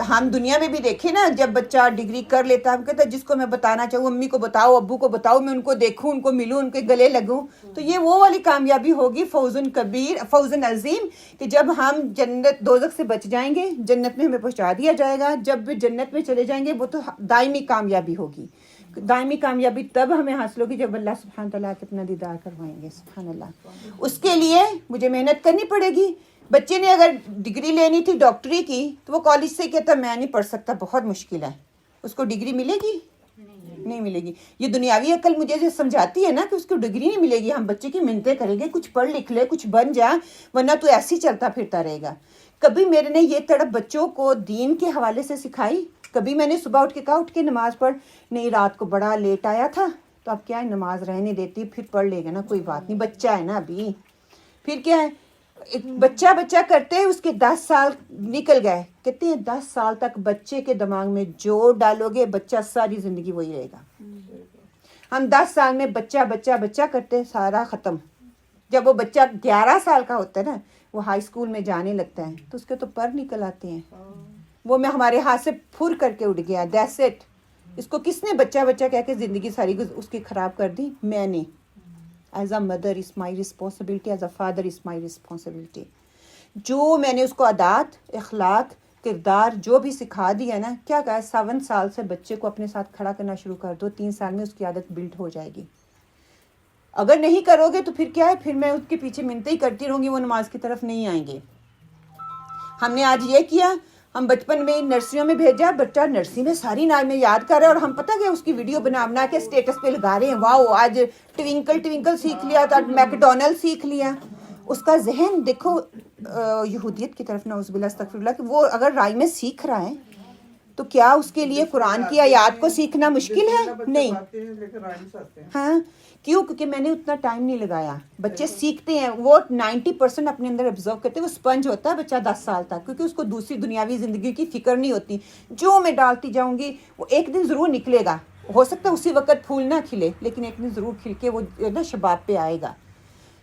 ہم دنیا میں بھی دیکھیں نا، جب بچہ ڈگری کر لیتا ہم کہتے ہیں جس کو میں بتانا چاہوں امی کو بتاؤ ابو کو بتاؤ، میں ان کو دیکھوں ان کو ملوں ان کے گلے لگوں، تو یہ وہ والی کامیابی ہوگی فوز کبیر فوز عظیم، کہ جب ہم جنت دوزخ سے بچ جائیں گے جنت میں ہمیں پہنچا دیا جائے گا، جب جنت میں چلے جائیں گے وہ تو دائمی کامیابی ہوگی۔ دائمی کامیابی تب ہمیں حاصل ہوگی جب اللہ سبحانہ تعالیٰ کے اپنا دیدار کروائیں گے، سبحان اللہ۔ اس کے لیے مجھے محنت کرنی پڑے گی۔ بچے نے اگر ڈگری لینی تھی ڈاکٹری کی تو وہ کالج سے کہتا میں نہیں پڑھ سکتا، بہت مشکل ہے، اس کو ڈگری ملے گی؟ نہیں ملے گی۔ یہ دنیاوی عقل مجھے جو سمجھاتی ہے نا کہ اس کو ڈگری نہیں ملے گی، ہم بچے کی منتیں کریں گے کچھ پڑھ لکھ لے کچھ بن جا، ورنہ تو ایسے ہی چلتا پھرتا رہے گا۔ کبھی میرے نے یہ تڑپ بچوں کو دین کے حوالے سے سکھائی؟ کبھی میں نے صبح اٹھ کے کہا اٹھ کے نماز پڑھ؟ نہیں، رات کو بڑا لیٹ آیا تھا تو اب کیا ہے نماز رہنے دیتی، پھر پڑھ لے گا نا، کوئی بات نہیں، بچہ ہے نا ابھی۔ پھر کیا ہے بچہ کرتے اس کے 10 سال نکل گئے، کہتے ہیں 10 سال تک بچے کے دماغ میں جو ڈالو گے بچہ ساری زندگی وہی رہے گا۔ ہم 10 سال میں بچہ کرتے سارا ختم۔ جب وہ بچہ 11 سال کا ہوتا ہے نا، وہ ہائی اسکول میں جانے لگتا ہے تو اس کے تو پر نکل آتے ہیں، وہ میں ہمارے ہاتھ سے پھر کر کے اڑ گیا، دیٹس اٹ۔ اس کو کس نے بچہ کہہ کے زندگی ساری اس کی خراب کر دی؟ میں نے۔ As a mother is my responsibility, as a father is my responsibility. جو میں نے اس کو عادات اخلاق کردار جو بھی سکھا دیا نا، کیا کہا 7 سال سے بچے کو اپنے ساتھ کھڑا کرنا شروع کر دو، 3 سال میں اس کی عادت بلڈ ہو جائے گی۔ اگر نہیں کرو گے تو پھر کیا ہے، پھر میں اس کے پیچھے منتیں ہی کرتی رہوں گی، وہ نماز کی طرف نہیں آئیں گے۔ ہم نے آج یہ کیا، ہم بچپن میں نرسریوں میں بھیجا، بچہ نرسری میں ساری نعمتیں یاد کر رہا ہے، اور ہم پتہ کیا اس کی ویڈیو بنا کے اسٹیٹس پہ لگا رہے ہیں، واؤ آج ٹوینکل سیکھ لیا، تو آج میکڈونلڈ سیکھ لیا۔ اس کا ذہن دیکھو یہودیت کی طرف، نعوذ باللہ استغفر اللہ، کہ وہ اگر رائے میں سیکھ رہا ہے تو کیا اس کے لیے قرآن کی آیات کو سیکھنا مشکل ہے؟ نہیں۔ ہاں کیوں؟ کیونکہ میں نے اتنا ٹائم نہیں لگایا۔ بچے سیکھتے ہیں، وہ 90% اپنے اندر ابزرو کرتے ہیں، وہ اسپنج ہوتا ہے بچہ 10 سال تک، کیونکہ اس کو دوسری دنیاوی زندگی کی فکر نہیں ہوتی۔ جو میں ڈالتی جاؤں گی وہ ایک دن ضرور نکلے گا، ہو سکتا ہے اسی وقت پھول نہ کھلے، لیکن ایک دن ضرور کھل کے وہ نا شباب پہ آئے گا۔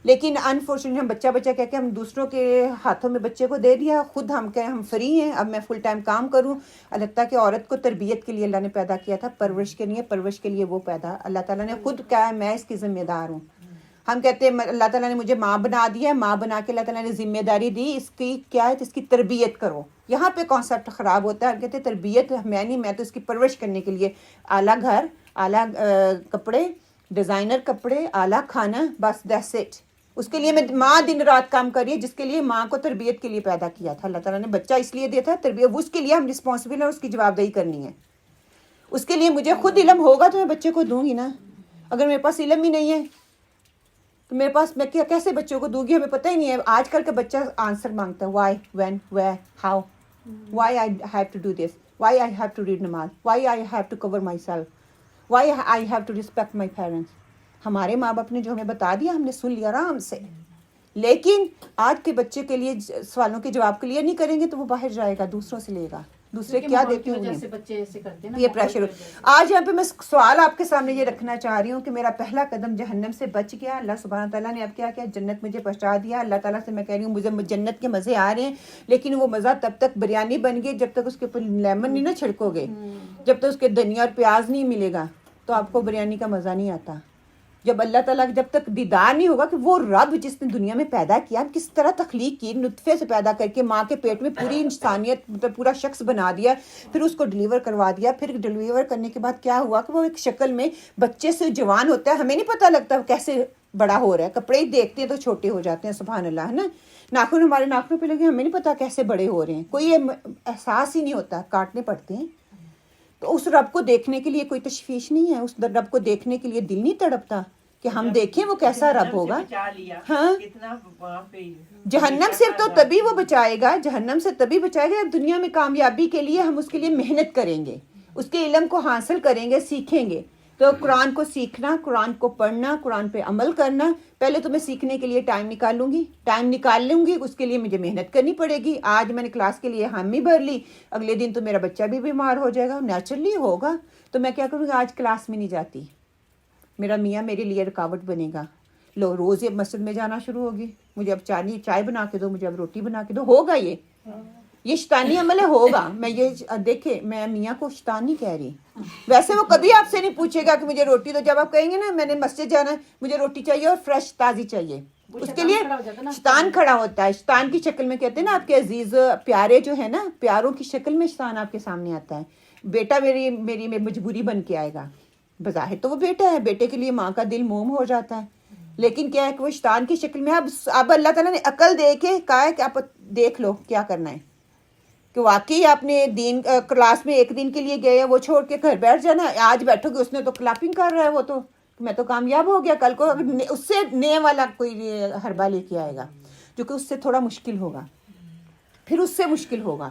لیکن انفارچونیٹلی ہم بچہ کہہ کے ہم دوسروں کے ہاتھوں میں بچے کو دے دیا، خود ہم کہیں ہم فری ہیں، اب میں فل ٹائم کام کروں۔ اللہ کہ عورت کو تربیت کے لیے اللہ نے پیدا کیا تھا، پرورش کے لیے وہ پیدا اللہ تعالیٰ نے خود کہا ہے میں اس کی ذمہ دار ہوں۔ ہم کہتے ہیں اللہ تعالیٰ نے مجھے ماں بنا دیا ہے، ماں بنا کے اللہ تعالیٰ نے ذمہ داری دی، اس کی کیا ہے، اس کی تربیت کرو۔ یہاں پہ کانسیپٹ خراب ہوتا ہے، ہم کہتے ہیں تربیت میں نہیں، میں تو اس کی پرورش کرنے کے لیے اعلیٰ گھر، اعلیٰ کپڑے، ڈیزائنر کپڑے، اعلیٰ کھانا، بس دیٹس اٹ۔ اس کے لیے میں ماں دن رات کام کر رہی ہے، جس کے لیے ماں کو تربیت کے لیے پیدا کیا تھا اللہ تعالیٰ نے۔ بچہ اس لیے دیا تھا تربیت، اس کے لیے ہم رسپانسبل ہیں، اس کی جواب دہی کرنی ہے۔ اس کے لیے مجھے خود علم ہوگا تو میں بچے کو دوں گی نا۔ اگر میرے پاس علم ہی نہیں ہے تو میرے پاس میں کیسے بچوں کو دوں گی؟ ہمیں پتہ ہی نہیں ہے۔ آج کل کا بچہ آنسر مانگتا ہے، why, when, where, how, why I have to do this, why I have to read نماز، why I have to cover myself, why I have to respect my parents. ہمارے ماں باپ نے جو ہمیں بتا دیا ہم نے سن لیا آرام سے، لیکن آج کے بچے کے لیے سوالوں کے جواب کلیئر نہیں کریں گے تو وہ باہر جائے گا، دوسروں سے لے گا، دوسرے کیا دیتے ہیں یہ پریشر۔ آج یہاں پہ میں سوال آپ کے سامنے یہ رکھنا چاہ رہی ہوں کہ میرا پہلا قدم جہنم سے بچ گیا، اللہ سبحانہ تعالیٰ نے اب کیا کیا، جنت مجھے پہنچا دیا۔ اللہ تعالیٰ سے میں کہہ رہی ہوں مجھے جنت کے مزے آ رہے ہیں، لیکن وہ مزہ تب تک بریانی بن گئی جب تک اس کے اوپر لیمن نہیں نا چھڑکو گے، جب تک اس کے دھنیا اور پیاز نہیں ملے گا تو آپ کو بریانی کا مزہ نہیں آتا۔ جب اللہ تعالیٰ جب تک دیدار نہیں ہوگا کہ وہ رب جس نے دنیا میں پیدا کیا، کس طرح تخلیق کی، نطفے سے پیدا کر کے ماں کے پیٹ میں پوری انسانیت مطلب پورا شخص بنا دیا، پھر اس کو ڈلیور کروا دیا، پھر ڈلیور کرنے کے بعد کیا ہوا کہ وہ ایک شکل میں بچے سے جوان ہوتا ہے، ہمیں نہیں پتہ لگتا کیسے بڑا ہو رہا ہے، کپڑے ہی دیکھتے ہیں تو چھوٹے ہو جاتے ہیں، سبحان اللہ، ہے نا۔ ناخن ہمارے ناخنوں پہ لگے، ہمیں نہیں پتہ کیسے بڑے ہو رہے ہیں، کوئی احساس ہی نہیں ہوتا، کاٹنے پڑتے ہیں۔ تو اس رب کو دیکھنے کے لیے کوئی تشویش نہیں ہے، اس رب کو دیکھنے کے لیے دل نہیں تڑپتا کہ ہم دیکھیں وہ کیسا رب ہوگا۔ ہاں جہنم سے تو تبھی وہ بچائے گا، جہنم سے تبھی بچائے گا، دنیا میں کامیابی کے لیے ہم اس کے لیے محنت کریں گے، اس کے علم کو حاصل کریں گے، سیکھیں گے۔ تو قرآن کو سیکھنا، قرآن کو پڑھنا، قرآن پہ عمل کرنا، پہلے تو میں سیکھنے کے لیے ٹائم نکال لوں گی، اس کے لیے مجھے محنت کرنی پڑے گی۔ آج میں نے کلاس کے لیے حامی بھر لی، اگلے دن تو میرا بچہ بھی بیمار ہو جائے گا، نیچرلی ہوگا، تو میں کیا کروں گی، آج کلاس میں نہیں جاتی، میرا میاں میرے لیے رکاوٹ بنے گا، لو روز یہ مسجد میں جانا شروع ہوگی، مجھے اب چائے بنا کے دو، مجھے اب روٹی بنا کے دو، ہوگا یہ یہ شیطانی عمل ہوگا. میں یہ دیکھیں میں میاں کو شیطان نہیں کہہ رہی. ویسے وہ کبھی آپ سے نہیں پوچھے گا کہ مجھے روٹی دو. جب آپ کہیں گے نا میں نے مسجد جانا ہے مجھے روٹی چاہیے اور فریش تازی چاہیے, اس کے لیے شیطان کھڑا ہوتا ہے. شیطان کی شکل میں کہتے ہیں نا آپ کے عزیز پیارے جو ہے نا, پیاروں کی شکل میں شیطان آپ کے سامنے آتا ہے. بیٹا میری مجبوری بن کے آئے گا. بظاہر تو وہ بیٹا ہے, بیٹے کے لیے ماں کا دل موم ہو جاتا ہے, لیکن کیا ہے کہ وہ شیطان کی شکل میں. اب اللہ تعالیٰ نے عقل دے کے کہا ہے کہ آپ دیکھ لو کیا کرنا ہے, کہ واقعی آپ نے دین کلاس میں ایک دن کے لیے گئے, وہ چھوڑ کے گھر بیٹھ جانا. آج بیٹھو گے اس نے تو کلاپنگ کر رہا ہے, وہ تو میں تو کامیاب ہو گیا. کل کو اس سے نئے والا کوئی حربہ لے کے آئے گا جو کہ اس سے تھوڑا مشکل ہوگا, پھر اس سے مشکل ہوگا.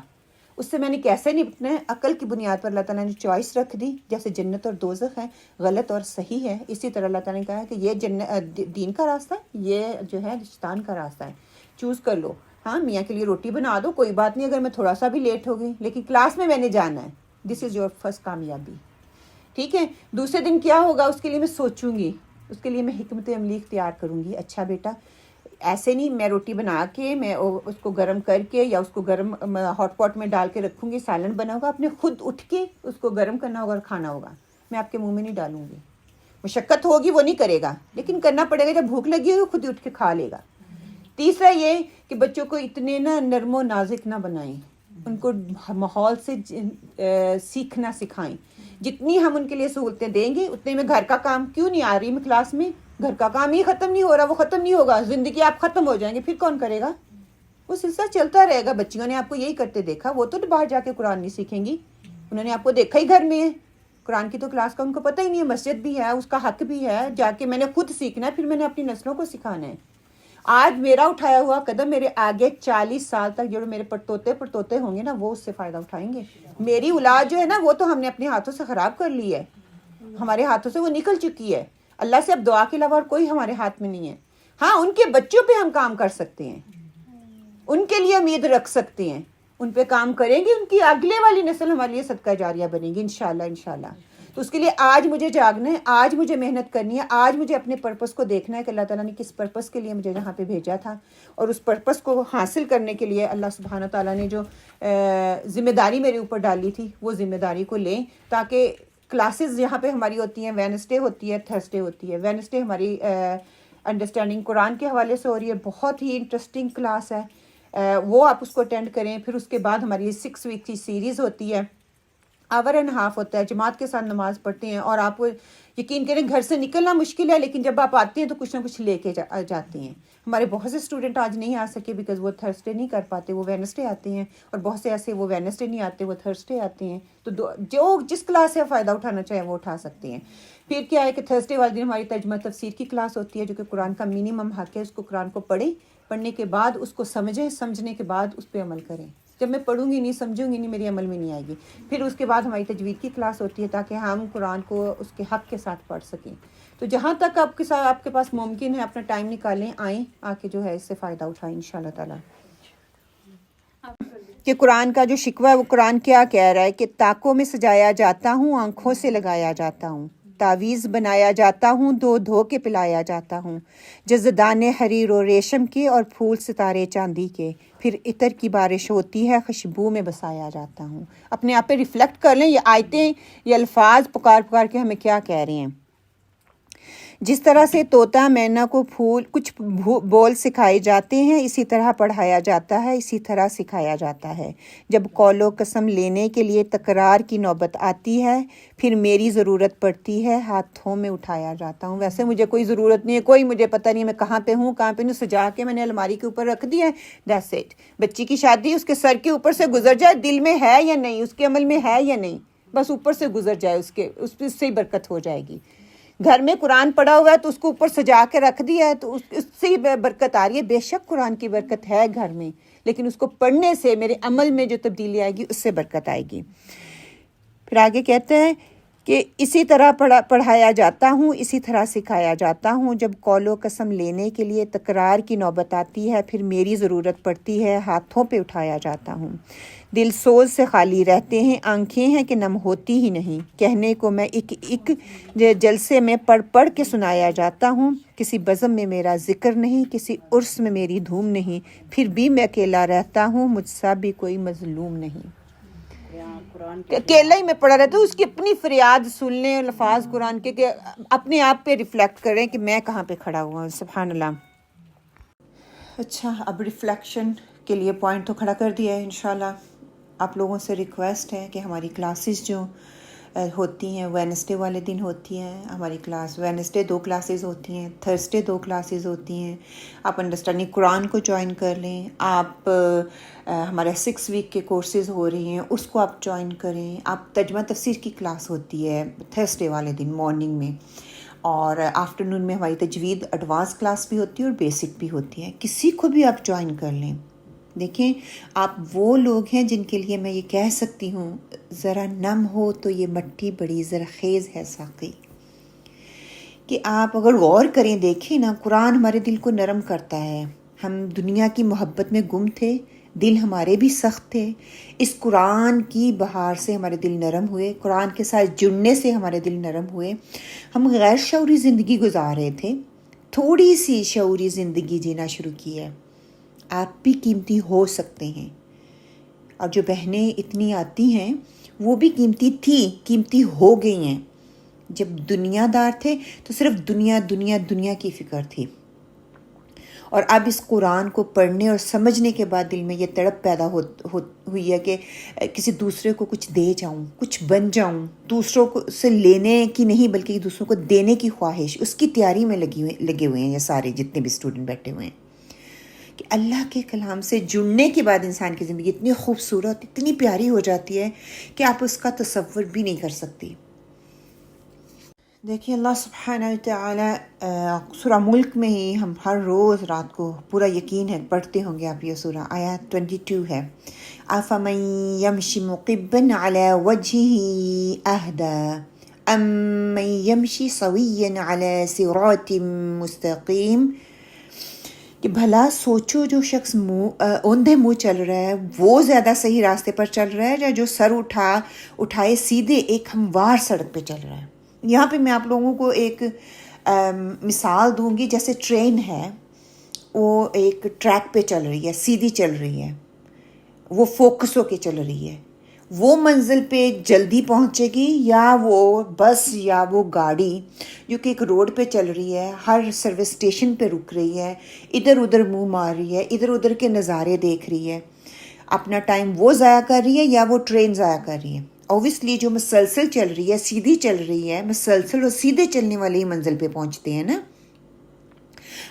اس سے میں نے کیسے نپٹنا ہے؟ عقل کی بنیاد پر اللہ تعالیٰ نے چوائس رکھ دی. جیسے جنت اور دوزخ ہے, غلط اور صحیح ہے, اسی طرح اللہ تعالیٰ نے کہا ہے کہ یہ دین کا راستہ ہے, یہ جو ہے شیطان کا راستہ ہے, چوز کر لو. ہاں میاں کے لیے روٹی بنا دو, کوئی بات نہیں اگر میں تھوڑا سا بھی لیٹ ہو گئی, لیکن کلاس میں نے جانا ہے. دس از یور فرسٹ کامیابی. ٹھیک ہے, دوسرے دن کیا ہوگا اس کے لیے میں سوچوں گی, اس کے لیے میں حکمت عملی اختیار کروں گی. اچھا بیٹا ایسے نہیں, میں روٹی بنا کے میں اس کو گرم کر کے یا اس کو گرم ہاٹ پاٹ میں ڈال کے رکھوں گی, سالن بنا ہوگا, آپ نے خود اٹھ کے اس کو گرم کرنا ہوگا اور کھانا ہوگا. میں آپ کے منہ میں نہیں ڈالوں گی. مشقت ہوگی وہ نہیں کرے گا, لیکن کرنا پڑے گا. جب بھوک لگی ہوگی خود ہی اٹھ کے کھا لے گا. تیسرا یہ کہ بچوں کو اتنے نا نرم و نازک نہ بنائیں, ان کو ماحول سے سیکھنا سکھائیں. جتنی ہم ان کے لیے سہولتیں دیں گے اتنے میں گھر کا کام کیوں نہیں آ رہی میں کلاس میں, گھر کا کام ہی ختم نہیں ہو رہا, وہ ختم نہیں ہوگا, زندگی آپ ختم ہو جائیں گے, پھر کون کرے گا؟ وہ سلسلہ چلتا رہے گا. بچیوں نے آپ کو یہی کرتے دیکھا, وہ تو باہر جا کے قرآن نہیں سیکھیں گی, انہوں نے آپ کو دیکھا ہی گھر میں ہے. قرآن کی تو کلاس کا ان کو پتہ ہی نہیں ہے, مسجد بھی ہے, اس کا حق بھی ہے, جا کے میں نے خود سیکھنا ہے, پھر میں نے اپنی نسلوں کو سکھانا ہے. آج میرا اٹھایا ہوا قدم میرے آگے 40 سال تک جو میرے پڑتوتے ہوں گے نا, وہ اس سے فائدہ اٹھائیں گے. میری اولاد جو ہے نا وہ تو ہم نے اپنے ہاتھوں سے خراب کر لی ہے, ہمارے ہاتھوں سے وہ نکل چکی ہے. اللہ سے اب دعا کے علاوہ اور کوئی ہمارے ہاتھ میں نہیں ہے. ہاں ان کے بچوں پہ ہم کام کر سکتے ہیں, ان کے لیے امید رکھ سکتے ہیں, ان پہ کام کریں گے, ان کی اگلے والی نسل ہمارے لیے صدقہ جاریہ بنے گی انشاءاللہ. تو اس کے لیے آج مجھے جاگنا ہے, آج مجھے محنت کرنی ہے, آج مجھے اپنے پرپس کو دیکھنا ہے کہ اللہ تعالیٰ نے کس پرپس کے لیے مجھے یہاں پہ بھیجا تھا, اور اس پرپس کو حاصل کرنے کے لیے اللہ سبحانہ تعالیٰ نے جو ذمہ داری میرے اوپر ڈالی تھی وہ ذمہ داری کو لیں. تاکہ کلاسز یہاں پہ ہماری ہوتی ہیں, وینسڈے ہوتی ہے, تھرسڈے ہوتی ہے. وینسڈے ہماری انڈرسٹینڈنگ قرآن کے حوالے سے ہو رہی ہے, بہت ہی انٹرسٹنگ کلاس ہے, وہ آپ اس کو اٹینڈ کریں. پھر اس کے بعد ہماری 6 ویک کی سیریز ہوتی ہے, 1.5 آور ہوتا ہے, جماعت کے ساتھ نماز پڑھتے ہیں. اور آپ یقین کریں گھر سے نکلنا مشکل ہے, لیکن جب آپ آتے ہیں تو کچھ نہ کچھ لے کے جاتے ہیں. ہمارے بہت سے اسٹوڈنٹ آج نہیں آ سکے بیکاز وہ تھرسڈے نہیں کر پاتے, وہ وینسڈے آتے ہیں, اور بہت سے ایسے وہ وینسڈے نہیں آتے, وہ تھرسڈے آتے ہیں. تو جو جس کلاس سے فائدہ اٹھانا چاہے وہ اٹھا سکتے ہیں. پھر کیا ہے کہ تھرسڈے والے دن ہماری ترجمہ تفسیر کی کلاس ہوتی ہے, جو کہ قرآن کا منیمم حق ہے. اس کو قرآن کو پڑھیں, پڑھنے کے بعد اس کو سمجھیں, سمجھنے کے بعد اس پہ عمل کریں. جب میں پڑھوں گی نہیں, سمجھوں گی نہیں, میری عمل میں نہیں آئے گی. پھر اس کے بعد ہماری تجوید کی کلاس ہوتی ہے تاکہ ہم قرآن کو اس کے حق کے ساتھ پڑھ سکیں. تو جہاں تک آپ کے پاس ممکن ہے اپنا ٹائم نکالیں, آئیں, آ کے جو ہے اس سے فائدہ اٹھائیں انشاءاللہ تعالیٰ. کہ قرآن کا جو شکوہ ہے وہ قرآن کیا کہہ رہا ہے کہ تاکوں میں سجایا جاتا ہوں, آنکھوں سے لگایا جاتا ہوں, تعویذ بنایا جاتا ہوں, دھو کے پلایا جاتا ہوں, جزدانے حریر و ریشم کے اور پھول ستارے چاندی کے, پھر عطر کی بارش ہوتی ہے, خوشبو میں بسایا جاتا ہوں. اپنے آپ پہ ریفلیکٹ کر لیں, یہ آیتیں یہ الفاظ پکار کے ہمیں کیا کہہ رہے ہیں. جس طرح سے طوطا مینا کو کچھ بول سکھائے جاتے ہیں, اسی طرح پڑھایا جاتا ہے, اسی طرح سکھایا جاتا ہے. جب قول و قسم لینے کے لیے تکرار کی نوبت آتی ہے, پھر میری ضرورت پڑتی ہے, ہاتھوں میں اٹھایا جاتا ہوں. ویسے مجھے کوئی ضرورت نہیں ہے, کوئی مجھے پتہ نہیں ہے میں کہاں پہ ہوں, کہاں پہ نہیں, سجا کے میں نے الماری کے اوپر رکھ دیا ہے, دیٹس اٹ. بچی کی شادی اس کے سر کے اوپر سے گزر جائے, دل میں ہے یا نہیں, اس کے عمل میں ہے یا نہیں, بس اوپر سے گزر جائے, اس سے ہی برکت ہو جائے گی. گھر میں قرآن پڑھا ہوا ہے تو اس کو اوپر سجا کے رکھ دیا ہے تو اس سے ہی برکت آ رہی ہے. بے شک قرآن کی برکت ہے گھر میں, لیکن اس کو پڑھنے سے میرے عمل میں جو تبدیلی آئے گی اس سے برکت آئے گی. پھر آگے کہتے ہیں کہ اسی طرح پڑھایا جاتا ہوں، اسی طرح سکھایا جاتا ہوں. جب قول و قسم لینے کے لیے تکرار کی نوبت آتی ہے، پھر میری ضرورت پڑتی ہے، ہاتھوں پہ اٹھایا جاتا ہوں. دل سوز سے خالی رہتے ہیں، آنکھیں ہیں کہ نم ہوتی ہی نہیں. کہنے کو میں ایک جلسے میں پڑھ کے سنایا جاتا ہوں. کسی بزم میں میرا ذکر نہیں، کسی عرس میں میری دھوم نہیں. پھر بھی میں اکیلا رہتا ہوں، مجھ سا بھی کوئی مظلوم نہیں. اکیلا ہی میں پڑھا رہتا ہوں. اس کی اپنی فریاد سن لیں، الفاظ قرآن کے کہ اپنے آپ پہ ریفلیکٹ کریں کہ میں کہاں پہ کھڑا ہوا ہوں. سبحان اللہ. اچھا، اب ریفلیکشن کے لیے پوائنٹ تو کھڑا کر دیا ہے. انشاءاللہ آپ لوگوں سے ریکویسٹ ہے کہ ہماری کلاسز جو ہوتی ہیں وینسڈے والے دن ہوتی ہیں. ہماری کلاس وینسڈے 2 کلاسز ہوتی ہیں، تھرسڈے 2 کلاسز ہوتی ہیں. آپ انڈرسٹینڈنگ قرآن کو جوائن کر لیں. آپ ہمارے 6 ویک کے کورسز ہو رہی ہیں، اس کو آپ جوائن کریں. آپ ترجمہ تفسیر کی کلاس ہوتی ہے تھرسڈے والے دن مارننگ میں، اور آفٹرنون میں ہماری تجوید ایڈوانس کلاس بھی ہوتی ہے اور بیسک بھی ہوتی ہے. کسی کو بھی آپ جوائن کر لیں. دیکھیں، آپ وہ لوگ ہیں جن کے لیے میں یہ کہہ سکتی ہوں ذرا نم ہو تو یہ مٹی بڑی زرخیز ہے ساقی. کہ آپ اگر غور کریں، دیکھیں نا، قرآن ہمارے دل کو نرم کرتا ہے. ہم دنیا کی محبت میں گم تھے، دل ہمارے بھی سخت تھے. اس قرآن کی بہار سے ہمارے دل نرم ہوئے، قرآن کے ساتھ جڑنے سے ہمارے دل نرم ہوئے. ہم غیر شعوری زندگی گزار رہے تھے، تھوڑی سی شعوری زندگی جینا شروع کی ہے. آپ بھی قیمتی ہو سکتے ہیں. اور جو بہنیں اتنی آتی ہیں وہ بھی قیمتی تھی، قیمتی ہو گئی ہیں. جب دنیا دار تھے تو صرف دنیا دنیا دنیا کی فکر تھی، اور اب اس قرآن کو پڑھنے اور سمجھنے کے بعد دل میں یہ تڑپ پیدا ہوئی ہے کہ کسی دوسرے کو کچھ دے جاؤں، کچھ بن جاؤں. دوسروں کو سے لینے کی نہیں بلکہ دوسروں کو دینے کی خواہش، اس کی تیاری میں لگے ہوئے ہیں یہ سارے جتنے بھی اسٹوڈنٹ بیٹھے ہوئے ہیں. کہ اللہ کے کلام سے جڑنے کے بعد انسان کی زندگی اتنی خوبصورت، اتنی پیاری ہو جاتی ہے کہ آپ اس کا تصور بھی نہیں کر سکتی. دیکھیے، اللہ سبحانہ وتعالی سورہ ملک میں ہی ہم ہر روز رات کو پورا یقین ہے پڑھتے ہوں گے آپ. یہ سورہ آیات 22 ہے. أَفَمَن يَمْشِ مُقِبًّا عَلَى وَجْهِهِ أَهْدَى أَمَّن يَمْشِ سَوِيًّا عَلَى صِرَاطٍ مُسْتَقِيمٍ. کہ بھلا سوچو، جو شخص اوندھے منہ چل رہا ہے وہ زیادہ صحیح راستے پر چل رہا ہے، یا جو سر اٹھائے سیدھے ایک ہموار سڑک پہ چل رہا ہے. یہاں پہ میں آپ لوگوں کو ایک مثال دوں گی. جیسے ٹرین ہے، وہ ایک ٹریک پہ چل رہی ہے، سیدھی چل رہی ہے، وہ فوکس ہو کے چل رہی ہے. وہ منزل پہ جلدی پہنچے گی، یا وہ بس یا وہ گاڑی جو کہ ایک روڈ پہ چل رہی ہے، ہر سروس اسٹیشن پہ رک رہی ہے، ادھر ادھر منہ مار رہی ہے، ادھر ادھر کے نظارے دیکھ رہی ہے. اپنا ٹائم وہ ضائع کر رہی ہے یا وہ ٹرین ضائع کر رہی ہے؟ اوبویسلی جو مسلسل چل رہی ہے، سیدھی چل رہی ہے، مسلسل اور سیدھے چلنے والے ہی منزل پہ پہنچتے ہیں نا.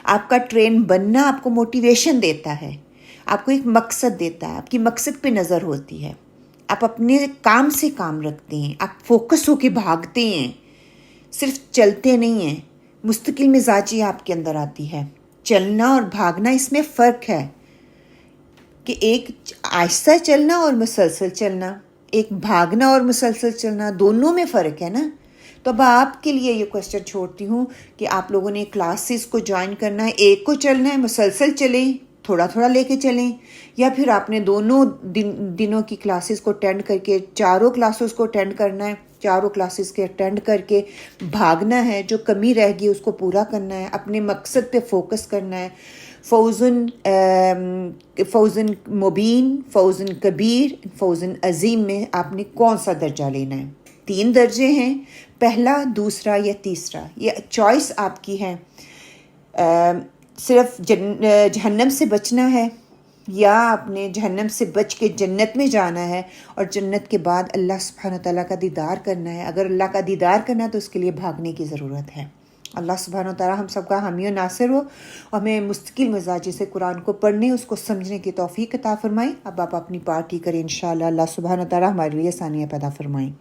آپ کا ٹرین بننا آپ کو موٹیویشن دیتا ہے، آپ کو ایک مقصد دیتا ہے، آپ کی مقصد پہ نظر ہوتی ہے، آپ اپنے کام سے کام رکھتے ہیں، آپ فوکس ہو کے بھاگتے ہیں، صرف چلتے نہیں ہیں. مستقل مزاجی آپ کے اندر آتی ہے. چلنا اور بھاگنا، اس میں فرق ہے کہ ایک آہستہ چلنا اور مسلسل چلنا، ایک بھاگنا اور مسلسل چلنا، دونوں میں فرق ہے نا. تو اب آپ کے لیے یہ کوشچن چھوڑتی ہوں کہ آپ لوگوں نے کلاسز کو جوائن کرنا ہے، ایک کو چلنا ہے، مسلسل چلیں، تھوڑا تھوڑا لے کے چلیں، یا پھر آپ نے دونوں دنوں کی کلاسز کو اٹینڈ کر کے چاروں کلاسز کو اٹینڈ کرنا ہے، چاروں کلاسز کے اٹینڈ کر کے بھاگنا ہے، جو کمی رہ گئی اس کو پورا کرنا ہے، اپنے مقصد پہ فوکس کرنا ہے. فوزن مبین، فوزن کبیر، فوزن عظیم میں آپ نے کون سا درجہ لینا ہے؟ 3 درجے ہیں، پہلا، دوسرا یا تیسرا. یہ چوائس آپ کی ہے. صرف جہنم سے بچنا ہے، یا اپنے جہنم سے بچ کے جنت میں جانا ہے، اور جنت کے بعد اللہ سبحانہ تعالیٰ کا دیدار کرنا ہے. اگر اللہ کا دیدار کرنا ہے تو اس کے لیے بھاگنے کی ضرورت ہے. اللہ سبحانہ تعالیٰ ہم سب کا حامی و ناصر ہو، اور ہمیں مستقل مزاجی سے قرآن کو پڑھنے، اس کو سمجھنے کی توفیق عطا فرمائیں. اب آپ اپنی پارٹی کریں انشاءاللہ. اللہ سبحانہ تعالیٰ ہمارے لیے آسانیاں پیدا فرمائیں.